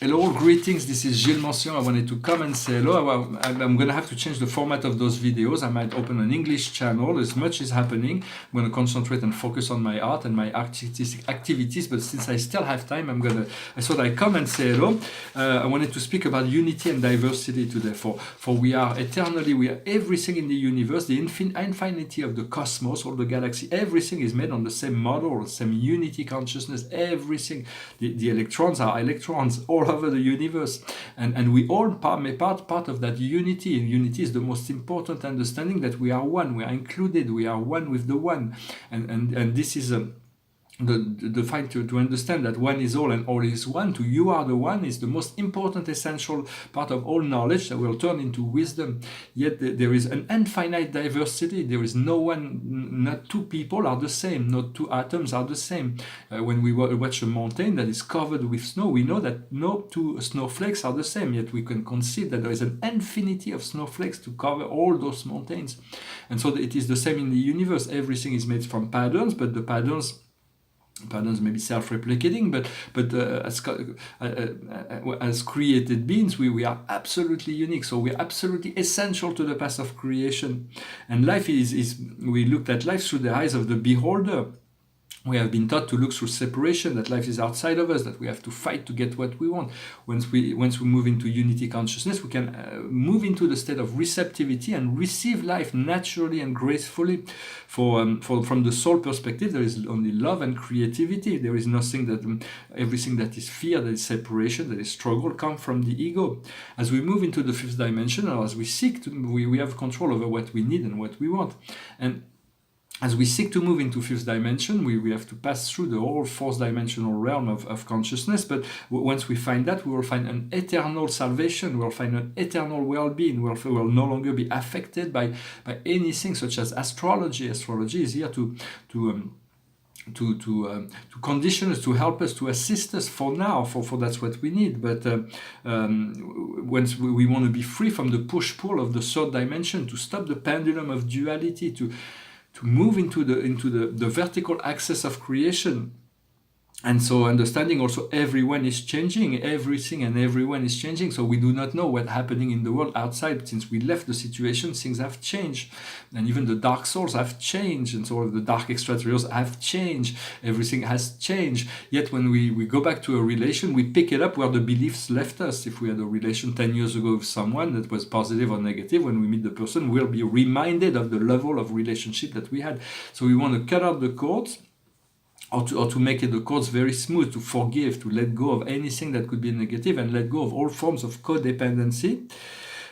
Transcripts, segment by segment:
Hello, greetings, this is Gilles Mention. I wanted to come and say hello. I'm going to have to change the format of those videos. I might open an English channel. As much is happening, I'm going to concentrate and focus on my art and my artistic activities, but since I still have time, I thought I'd come and say hello. I wanted to speak about unity and diversity today, for we are everything in the universe, the infinity of the cosmos or the galaxy, everything is made on the same model, the same unity consciousness, everything. The electrons are electrons all over the universe, and we all part of that unity. And unity is the most important understanding, that we are one, we are included, we are one with the one, and this is the fight to understand that one is all and all is one. To you are the one is the most important, essential part of all knowledge that will turn into wisdom. Yet there is an infinite diversity. There is no one, not two people are the same, not two atoms are the same. When we watch a mountain that is covered with snow, we know that no two snowflakes are the same, yet we can conceive that there is an infinity of snowflakes to cover all those mountains. And so it is the same in the universe. Everything is made from patterns, but the patterns may be self-replicating, but as created beings, we are absolutely unique. So we are absolutely essential to the path of creation. And life is we looked at life through the eyes of the beholder. We have been taught to look through separation, that life is outside of us, that we have to fight to get what we want. Once we move into unity consciousness, we can move into the state of receptivity and receive life naturally and gracefully. From the soul perspective, there is only love and creativity. There is nothing everything that is fear, that is separation, that is struggle, come from the ego. As we move into the fifth dimension, or as we seek to, we have control over what we need and what we want. And as we seek to move into fifth dimension, we have to pass through the whole fourth dimensional realm of consciousness. But once we find that, we will find an eternal salvation. We will find an eternal well-being. We will no longer be affected by anything such as astrology. Astrology is here to condition us, to help us, to assist us for now, for that's what we need. But once we want to be free from the push-pull of the third dimension, to stop the pendulum of duality, to move into the vertical axis of creation. And so understanding also everyone is changing, everything and everyone is changing. So we do not know what's happening in the world outside. Since we left the situation, things have changed. And even the dark souls have changed. And so the dark extraterrestrials have changed. Everything has changed. Yet when we go back to a relation, we pick it up where the beliefs left us. If we had a relation 10 years ago with someone that was positive or negative, when we meet the person, we'll be reminded of the level of relationship that we had. So we want to cut out the cords, or to make the cords very smooth, to forgive, to let go of anything that could be negative, and let go of all forms of codependency.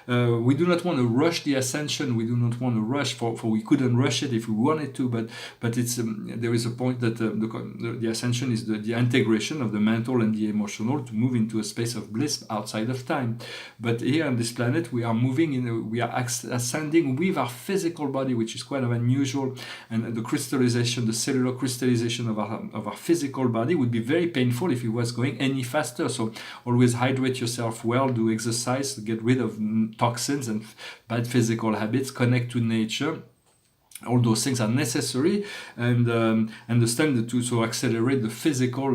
We do not want to rush the ascension. We do not want to rush, for we couldn't rush it if we wanted to. But it's there is a point that the ascension is the integration of the mental and the emotional to move into a space of bliss outside of time. But here on this planet, we are moving we are ascending with our physical body, which is quite unusual. And the crystallization, the cellular crystallization of our physical body would be very painful if it was going any faster. So always hydrate yourself well, do exercise, get rid of toxins and bad physical habits, connect to nature. All those things are necessary, and understand to accelerate the physical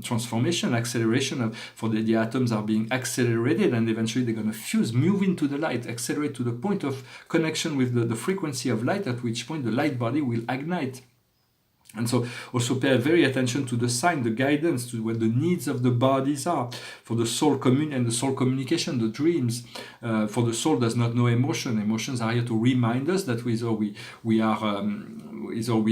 transformation, acceleration for the atoms are being accelerated, and eventually they're going to fuse, move into the light, accelerate to the point of connection with the frequency of light, at which point the light body will ignite. And so also pay very attention to the sign, the guidance, to what the needs of the bodies are. For the soul and the soul communication, the dreams. For the soul does not know emotion. Emotions are here to remind us that we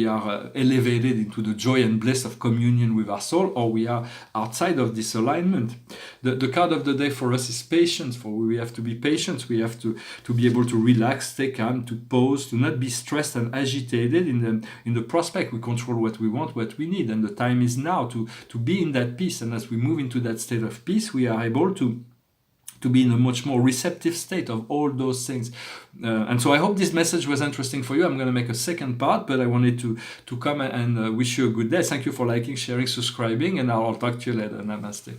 are elevated into the joy and bliss of communion with our soul, or we are outside of this alignment. The card of the day for us is patience. For we have to be patient. We have to be able to relax, stay calm, to pause, to not be stressed and agitated in the prospect. We control what we want, what we need, and the time is now to be in that peace. And as we move into that state of peace, we are able to be in a much more receptive state of all those things. And so I hope this message was interesting for you. I'm going to make a second part, but I wanted to come and wish you a good day. Thank you for liking, sharing, subscribing, and I'll talk to you later. Namaste.